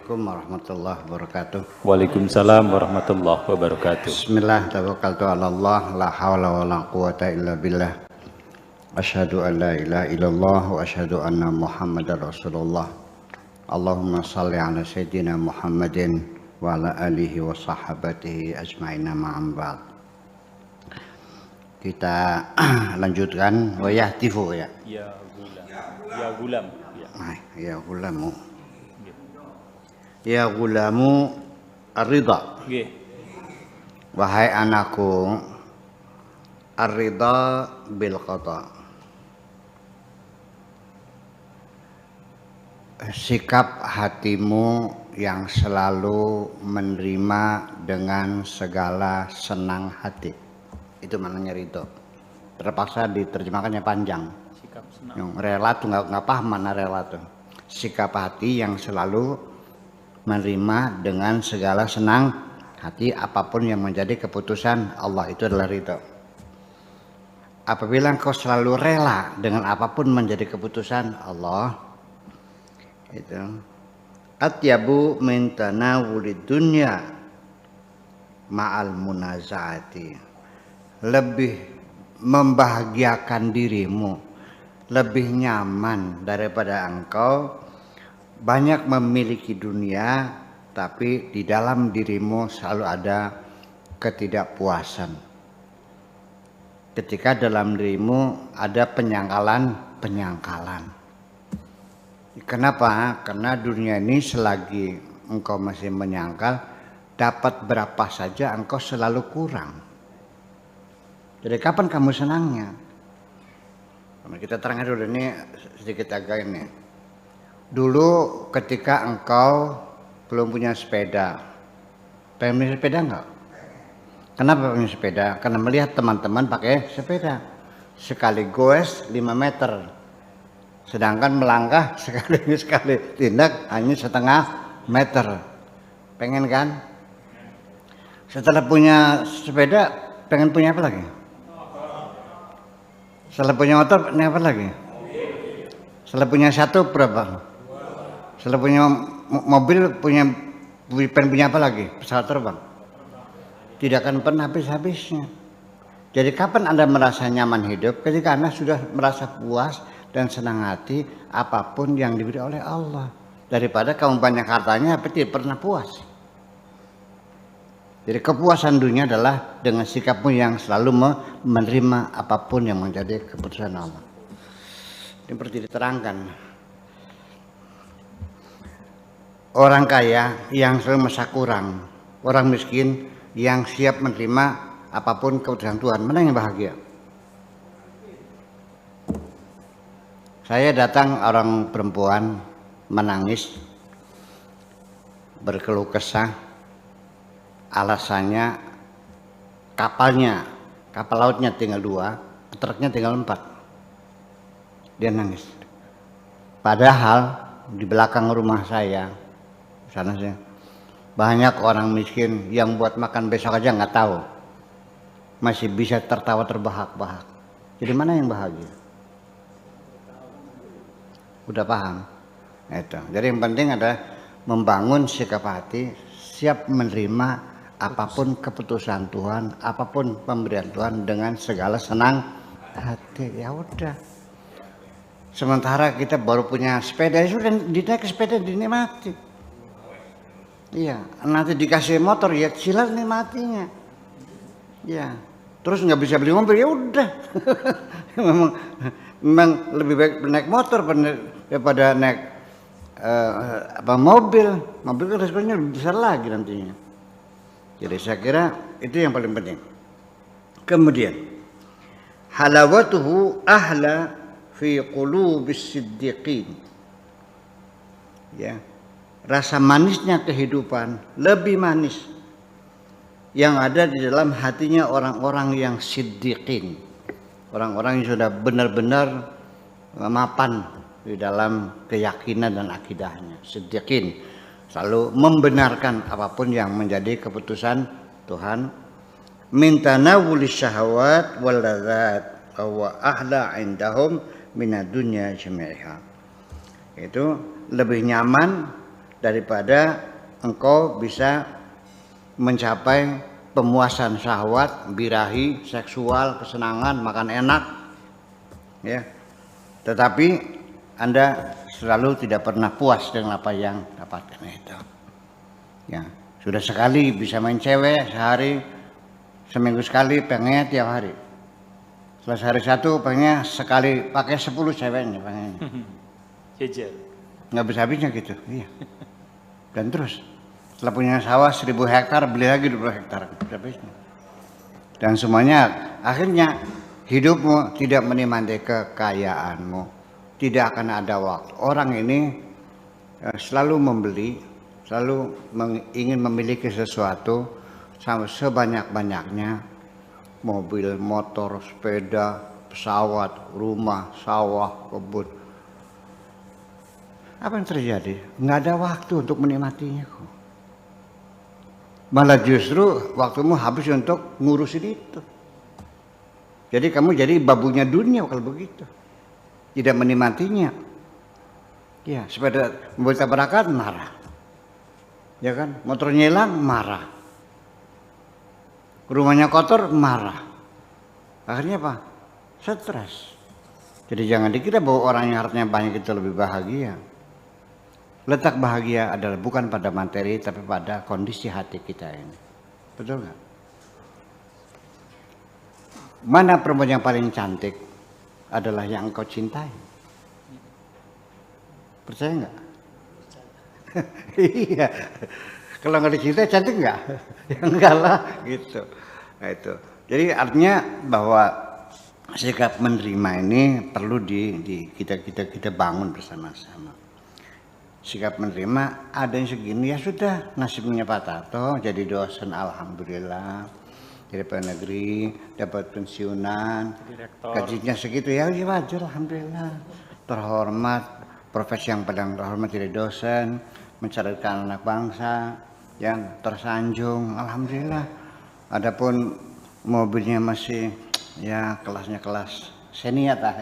Assalamualaikum warahmatullahi wabarakatuh. Waalaikumsalam warahmatullahi wabarakatuh. Bismillah, tawakkaltu ala Allah, la hawla wa la quwata illa billah. Asyhadu an la ilaha illallah wa asyhadu anna Muhammadar Rasulullah. Allahumma salli ala sayyidina Muhammadin wa ala alihi wa sahabatihi ajma'in ma'am ba'd. Kita lanjutkan wa yahtifu ya. Ya gulam. Ya gulam. Ya gulamu. Ya gulamu ar-ridha. Nggih. Wahai anakku, ar-ridha bil qada. Sikap hatimu yang selalu menerima dengan segala senang hati. Itu maknanya ridha. Terpaksa diterjemahkannya panjang. Sikap senang. Yang rela tuh nggak paham mana rela tuh. Sikap hati yang selalu menerima dengan segala senang hati apapun yang menjadi keputusan Allah, itu adalah ridha. Apabila engkau selalu rela dengan apapun menjadi keputusan Allah, itu atyabu min tanawulid dunya ma'al munazaati, lebih membahagiakan dirimu, lebih nyaman daripada engkau banyak memiliki dunia, tapi di dalam dirimu selalu ada ketidakpuasan. Ketika dalam dirimu ada penyangkalan. Kenapa? Karena dunia ini selagi engkau masih menyangkal, dapat berapa saja engkau selalu kurang. Jadi kapan kamu senangnya? Kita terangkan dulu ini sedikit agak ini. Dulu ketika engkau belum punya sepeda, pengen punya sepeda enggak? Kenapa punya sepeda? Karena melihat teman-teman pakai sepeda. Sekali goes 5 meter. Sedangkan melangkah sekali tindak hanya setengah meter. Pengen kan? Setelah punya sepeda, pengen punya apa lagi? Setelah punya motor, pengen apa lagi? Setelah punya satu berapa? Setelah punya mobil, pengen punya apa lagi? Pesawat terbang. Tidak akan pernah habis-habisnya. Jadi kapan Anda merasa nyaman hidup? Ketika Anda sudah merasa puas dan senang hati apapun yang diberi oleh Allah. Daripada kamu banyak hartanya tapi tidak pernah puas. Jadi kepuasan dunia adalah dengan sikapmu yang selalu menerima apapun yang menjadi keputusan Allah. Ini perlu diterangkan. Orang kaya yang selalu merasa kurang, orang miskin yang siap menerima apapun keputusan Tuhan, mana yang bahagia? Saya datang orang perempuan menangis, berkeluh kesah, alasannya kapal lautnya tinggal 2, truknya tinggal 4. Dia nangis. Padahal di belakang rumah saya, sana sih, banyak orang miskin yang buat makan besok aja nggak tahu, masih bisa tertawa terbahak-bahak. Jadi mana yang bahagia? Udah paham? Itu. Jadi yang penting ada membangun sikap hati, siap menerima apapun keputusan Tuhan, apapun pemberian Tuhan dengan segala senang hati. Ya udah. Sementara kita baru punya sepeda, sudah dinaik sepeda dinikmati. Iya, nanti dikasih motor ya silat nikmatinya. Ya, terus nggak bisa beli mobil ya udah. memang lebih baik naik motor daripada naik mobil. Mobil kan resikonya lebih besar lagi nantinya. Jadi saya kira itu yang paling penting. Kemudian halawatuhu ahla fi qulubis siddiqin. Ya. Rasa manisnya kehidupan lebih manis yang ada di dalam hatinya orang-orang yang siddiqin, orang-orang yang sudah benar-benar mapan di dalam keyakinan dan akidahnya. Siddiqin selalu membenarkan apapun yang menjadi keputusan Tuhan. Min tanawulis syahawat wal ladzat wa ahla indahum minad dunya jami'iha. Itu lebih nyaman daripada engkau bisa mencapai pemuasan syahwat, birahi, seksual, kesenangan, makan enak, ya. Tetapi Anda selalu tidak pernah puas dengan apa yang dapatkan itu. Ya, sudah sekali bisa main cewek sehari, seminggu sekali pengennya tiap hari. Setelah hari satu pengennya sekali pakai 10 ceweknya pengennya. Jejer. Nggak bisa habisnya gitu, iya. Dan terus setelah punya sawah 1000 hektar beli lagi 20 hektar habisnya. Dan semuanya akhirnya hidupmu tidak menikmati kekayaanmu. Tidak akan ada waktu. Orang ini selalu membeli, selalu ingin memiliki sesuatu sampai sebanyak-banyaknya, mobil, motor, sepeda, pesawat, rumah, sawah, kebun. Apa yang terjadi? Nggak ada waktu untuk menikmatinya. Malah justru waktumu habis untuk ngurusin itu. Jadi kamu jadi babunya dunia kalau begitu. Tidak menikmatinya. Ya, sepeda mobil tabrakan marah. Ya kan? Motornya hilang marah. Rumahnya kotor marah. Akhirnya apa? Stres. Jadi jangan dikira bahwa orang yang hartanya banyak itu lebih bahagia. Letak bahagia adalah bukan pada materi tapi pada kondisi hati kita ini. Betul nggak? Mana perempuan yang paling cantik adalah yang engkau cintai. Percaya nggak? Iya. Kalau nggak dicintai cantik nggak? Ya enggak lah gitu. Nah, itu. Jadi artinya bahwa sikap menerima ini perlu kita bangun bersama-sama. Sikap menerima ada yang segini ya sudah, nasibnya Pak Tato jadi dosen alhamdulillah, jadi pegawai negeri, dapat pensiunan, Direktor. gajinya segitu ya wajar alhamdulillah, terhormat, profesi yang paling terhormat jadi dosen, mencerdaskan anak bangsa, yang tersanjung alhamdulillah. Adapun mobilnya masih ya kelasnya kelas seniat lah.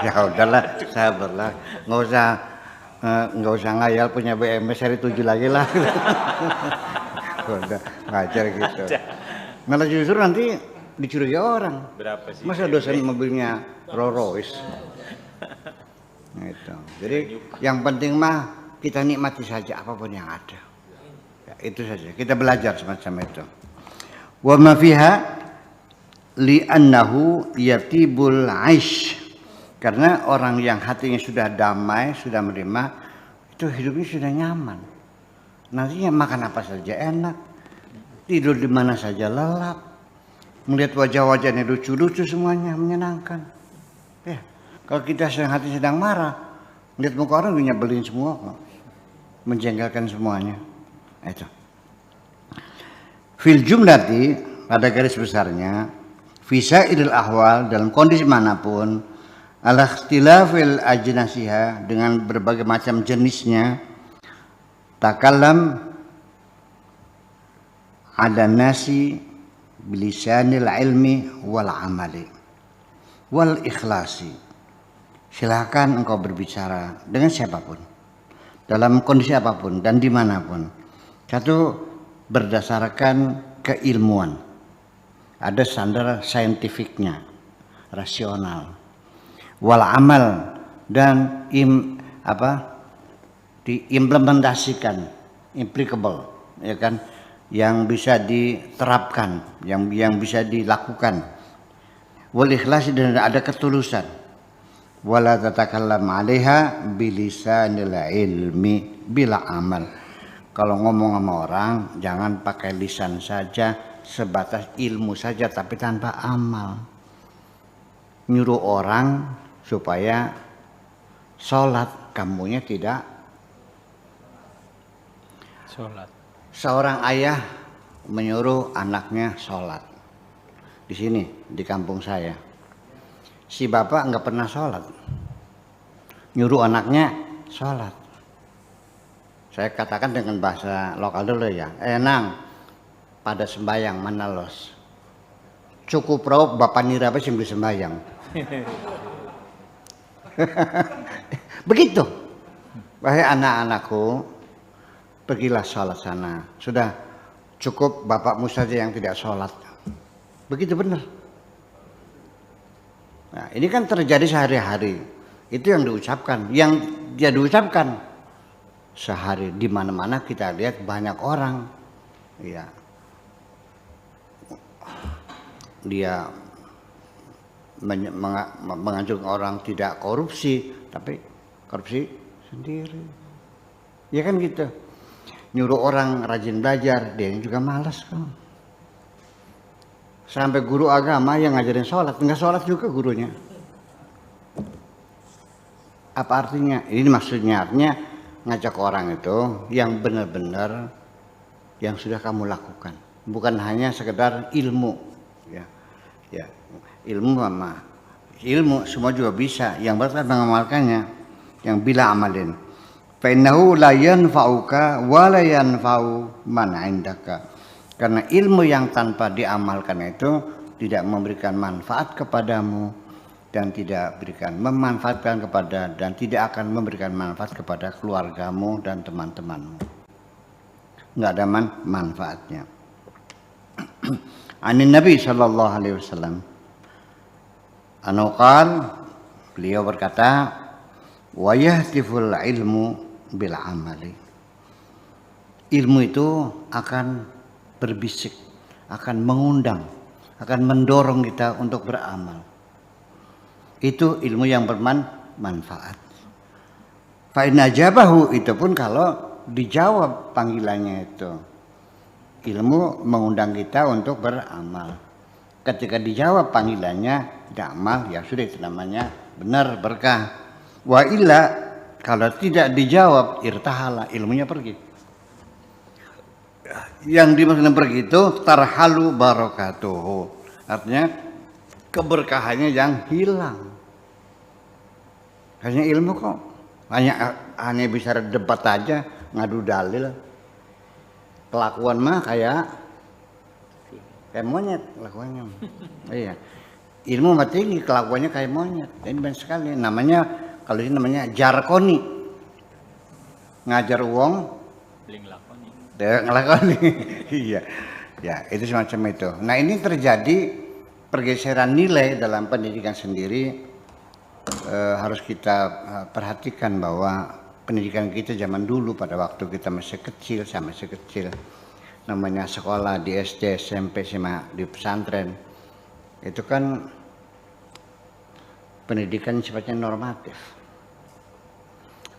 Ya udahlah, sabarlah, nggak usah ngayal punya BMW seri 7 lagi lah. Udah ngajar gitu. Malah justru nanti dicurigai orang. Berapa sih? Masa dosen mobilnya Rolls Royce? Gitu. Jadi yang penting mah kita nikmati saja apapun yang ada. Ya, itu saja. Kita belajar semacam itu. Wa ma fiha li'annahu yatibul aish, karena orang yang hatinya sudah damai, sudah menerima, itu hidupnya sudah nyaman. Nantinya makan apa saja enak, tidur di mana saja lelap, melihat wajah-wajahnya lucu-lucu semuanya menyenangkan. Ya, kalau kita hati sedang marah, melihat muka orang nyebelin semua, menjengkelkan semuanya. Itu. Fil jumlati, pada garis besarnya, fisairil ahwal, dalam kondisi manapun, ala ikhtilafil ajnasiha, dengan berbagai macam jenisnya, takallam ada nasi bilisanil ilmi wal amali wal ikhlasi. Silakan engkau berbicara dengan siapapun, dalam kondisi apapun dan dimanapun. Satu, berdasarkan keilmuan. Ada standar saintifiknya, rasional, wal amal, dan diimplementasikan, applicable, ya kan, yang bisa diterapkan, yang bisa dilakukan. Wal ikhlas, dan ada ketulusan. Wala tatakallam 'alaiha bilisanil ilmi bila amal. Kalau ngomong sama orang jangan pakai lisan saja, sebatas ilmu saja tapi tanpa amal. Nyuruh orang supaya sholat, kamunya tidak Sholat. Seorang ayah menyuruh anaknya sholat. Di sini, di kampung saya, si bapak nggak pernah sholat, nyuruh anaknya sholat. Saya katakan dengan bahasa lokal dulu ya, nang, pada sembahyang mana los? Cukup raup bapak nira apa sih sembahyang? Begitu. Wahai anak-anakku, pergilah sholat sana. Sudah cukup bapakmu saja yang tidak sholat. Begitu benar. Nah, ini kan terjadi sehari-hari. Itu yang diucapkan. Yang dia diucapkan sehari, di mana-mana kita lihat banyak orang, ya, dia menganjurkan orang tidak korupsi, tapi korupsi sendiri. Ya kan gitu. Nyuruh orang rajin belajar, dia juga malas kan. Sampai guru agama yang ngajarin sholat, nggak sholat juga gurunya. Apa artinya? Ini maksudnya artinya ngajak orang itu yang benar-benar yang sudah kamu lakukan, bukan hanya sekedar ilmu, ya, ya, ilmu semua juga bisa. Yang berarti mengamalkannya, yang bila amalin, fa innahu la yanfa'uka wa la yanfa'u man 'indaka. Karena ilmu yang tanpa diamalkan itu tidak memberikan manfaat kepadamu dan tidak memanfaatkan kepada dan tidak akan memberikan manfaat kepada keluargamu dan teman-temanmu. Enggak ada manfaatnya. Anin Nabi sallallahu alaihi wasallam. Anqal, beliau berkata, wa yahtiful ilmu bil amali. Ilmu itu akan berbisik, akan mengundang, akan mendorong kita untuk beramal. Itu ilmu yang bermanfaat. Fa in ajabahu, itu pun kalau dijawab panggilannya itu. Ilmu mengundang kita untuk beramal. Ketika dijawab panggilannya tidak amal, ya sudah, itu namanya benar, berkah. Wa illa, kalau tidak dijawab, irtahala, ilmunya pergi. Yang dimaksud pergi itu tarhalu barakatuhu. Artinya keberkahannya yang hilang. Hanya ilmu kok. Hanya bisa debat aja, ngadu dalil. Kelakuan mah kayak monyet kelakuannya. Iya. Ilmu mah tinggi, kelakuannya kayak monyet. Ini banyak sekali. Namanya, kalau ini namanya jarkoni. Ngajar uang ngelakoni. Iya. Ya, itu semacam itu. Nah, ini terjadi pergeseran nilai dalam pendidikan sendiri. Harus kita perhatikan bahwa pendidikan kita zaman dulu pada waktu kita masih kecil, namanya sekolah di SD, SMP, SMA, di pesantren, itu kan pendidikan sifatnya normatif.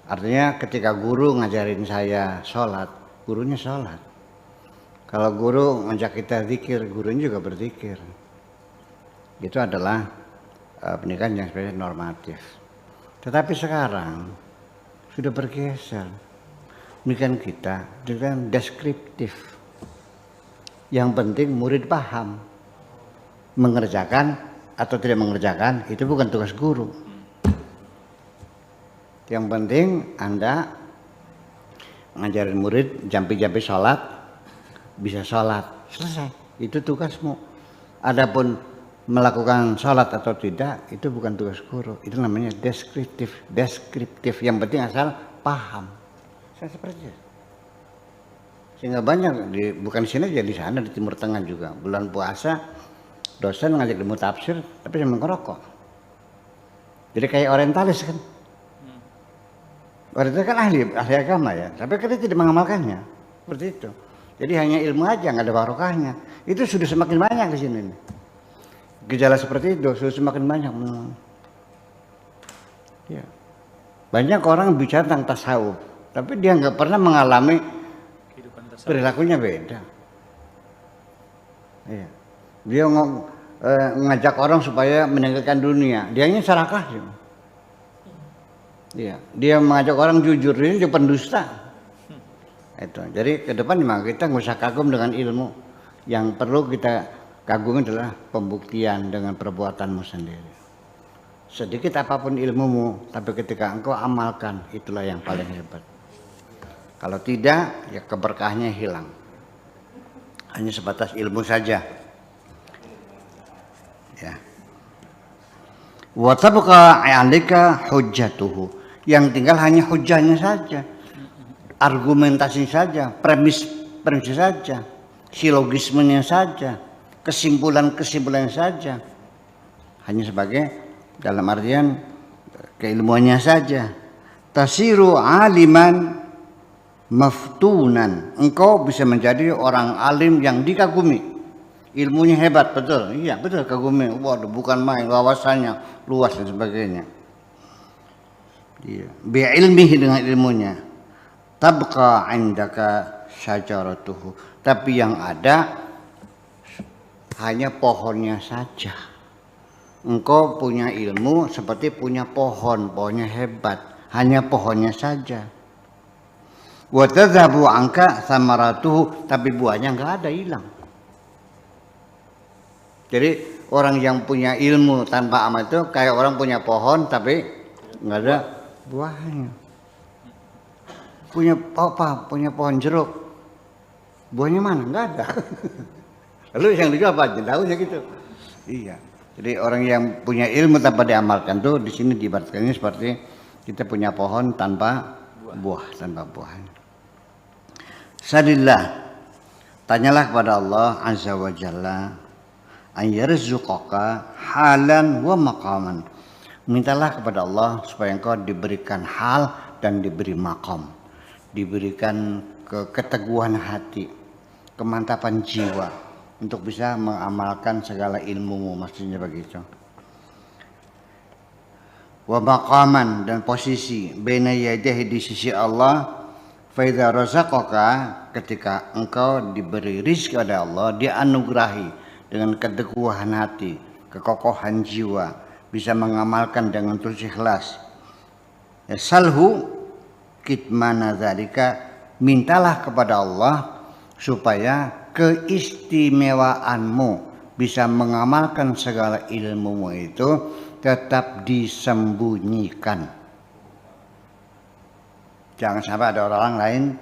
Artinya ketika guru ngajarin saya sholat, gurunya sholat. Kalau guru ngajak kita zikir, gurunya juga berzikir. Itu adalah pendidikan yang sebenarnya normatif. Tetapi sekarang sudah bergeser. Pendidikan kita dengan deskriptif. Yang penting murid paham. Mengerjakan atau tidak mengerjakan itu bukan tugas guru. Yang penting Anda ngajarin murid jampi-jampi sholat, bisa sholat, selesai. Itu tugasmu. Adapun melakukan sholat atau tidak, itu bukan tugas guru. Itu namanya deskriptif. Yang penting asal paham. Saya seperti itu. Sehingga banyak, bukan di sini aja, di sana, di Timur Tengah juga. Bulan puasa, dosen ngajak ilmu tafsir, tapi sambil ngerokok. Jadi kayak orientalis kan. Orientalis kan ahli agama ya, tapi kita tidak mengamalkannya. Seperti itu. Jadi hanya ilmu aja, nggak ada barokahnya. Itu sudah semakin banyak di sini. Gejala seperti itu sudah semakin banyak. Ya. Banyak orang bicara tentang tasawuf, tapi dia nggak pernah mengalami perilakunya beda. Ya. Dia ngajak orang supaya meninggalkan dunia, dianya serakah. Ya. Dia mengajak orang jujur, dia juga pendusta. Itu. Jadi ke depan memang kita nggak usah kagum dengan ilmu. Yang perlu kita kagum adalah pembuktian dengan perbuatanmu sendiri. Sedikit apapun ilmumu, tapi ketika engkau amalkan, itulah yang paling hebat. Kalau tidak, ya keberkahannya hilang. Hanya sebatas ilmu saja. Ya. Wa tabqa 'alaika hujjatuhu. Yang tinggal hanya hujahnya saja, argumentasi saja, premis saja, silogismenya saja, kesimpulan-kesimpulannya saja. Hanya sebagai dalam artian keilmuannya saja. Tasiru aliman maftunan. Engkau bisa menjadi orang alim yang dikagumi. Ilmunya hebat, betul. Iya, betul, kagumi. Waduh, bukan main, wawasannya luas dan sebagainya. Iya. Bi'ilmihi, dengan ilmunya. Tabqa 'indaka syajaratuhu. Tapi yang ada hanya pohonnya saja. Engkau punya ilmu seperti punya pohon, pohonnya hebat, hanya pohonnya saja. Wa tadhabu 'anka samaratuhu, tapi buahnya enggak ada, hilang. Jadi orang yang punya ilmu tanpa amal itu kayak orang punya pohon tapi nggak ada buahnya. Punya apa? Punya pohon jeruk, buahnya mana? Nggak ada. Lalu yang juga apa? Daunnya gitu. Iya. Jadi orang yang punya ilmu tanpa diamalkan tuh di sini diibaratkannya seperti kita punya pohon tanpa buah, tanpa buahnya. Salillah, tanyalah kepada Allah Azza wa Jalla ayyarzuqaka halan wa maqaman. Mintalah kepada Allah supaya engkau diberikan hal dan diberi maqam, diberikan keteguhan hati, kemantapan jiwa untuk bisa mengamalkan segala ilmumu, maksudnya begitu. Wa maqaman, dan posisi baina yadayhi, di sisi Allah. Fa idza razaqaka, ketika engkau diberi rizki oleh Allah, dianugerahi dengan keteguhan hati, kekokohan jiwa, bisa mengamalkan dengan tulus ikhlas. Ya, salhu kitmana dzalika, mintalah kepada Allah supaya keistimewaanmu bisa mengamalkan segala ilmumu itu tetap disembunyikan. Jangan sampai ada orang lain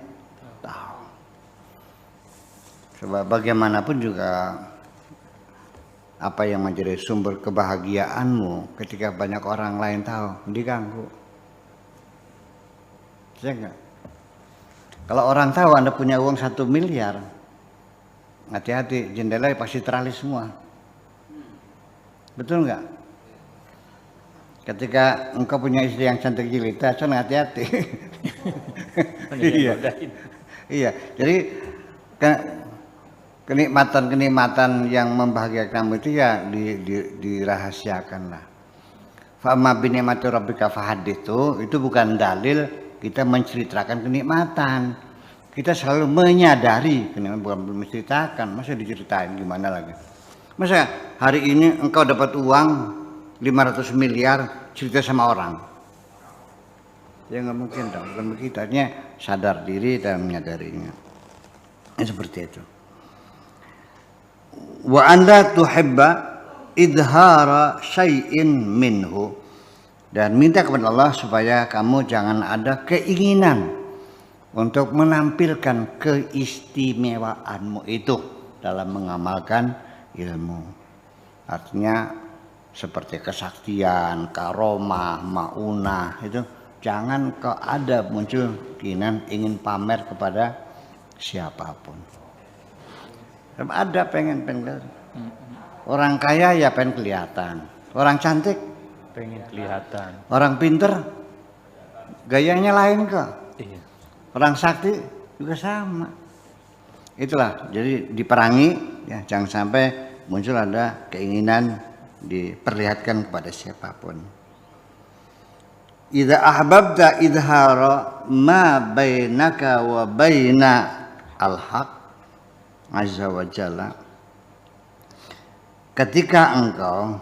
tahu. Sebab bagaimanapun juga apa yang menjadi sumber kebahagiaanmu ketika banyak orang lain tahu, diganggu. Saya enggak. Kalau orang tahu Anda punya uang 1 miliar, hati-hati, jendela pasti teralis semua. Betul enggak? Ketika engkau punya istri yang cantik jelita, hati-hati. Iya. Iya. Jadi kenikmatan yang membahagiakanmu itu ya dirahasiakanlah. Fa'amma bi ni'mati rabbika fahaditsu, itu bukan dalil kita menceritakan kenikmatan. Kita selalu menyadari kenikmatan, bukan menceritakan. Masa diceritain gimana lagi? Masa hari ini engkau dapat uang 500 miliar cerita sama orang? Ya nggak mungkin dong, bukan begitu. Artinya sadar diri dan menyadarinya. Seperti itu. Wa anda tuhibba idhara syai'in minhu, dan minta kepada Allah supaya kamu jangan ada keinginan untuk menampilkan keistimewaanmu itu dalam mengamalkan ilmu. Artinya seperti kesaktian, karomah, maunah, itu jangan kau ada muncul keinginan ingin pamer kepada siapapun. Ada pengen kelihatan. Orang kaya ya pengen kelihatan. Orang cantik pengen kelihatan. Orang pinter gayanya lain kok. Iya. Orang sakti juga sama. Itulah, jadi diperangi ya, jangan sampai muncul ada keinginan diperlihatkan kepada siapapun. Idza ahbabta idhara ma bainaka wa baina al-haq azza wa jalla, ketika engkau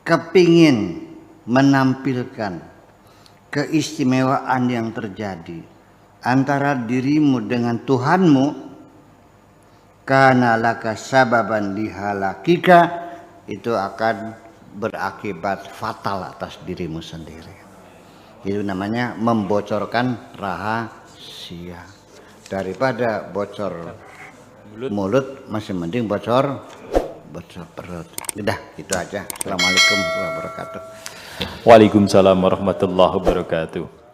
kepingin menampilkan keistimewaan yang terjadi antara dirimu dengan Tuhanmu, kana laka sababan lihalakika, itu akan berakibat fatal atas dirimu sendiri. Itu namanya membocorkan rahasia. Daripada bocor mulut masih mending bocor perut. Udah gitu aja. Assalamualaikum warahmatullahi wabarakatuh. Waalaikumsalam warahmatullahi wabarakatuh.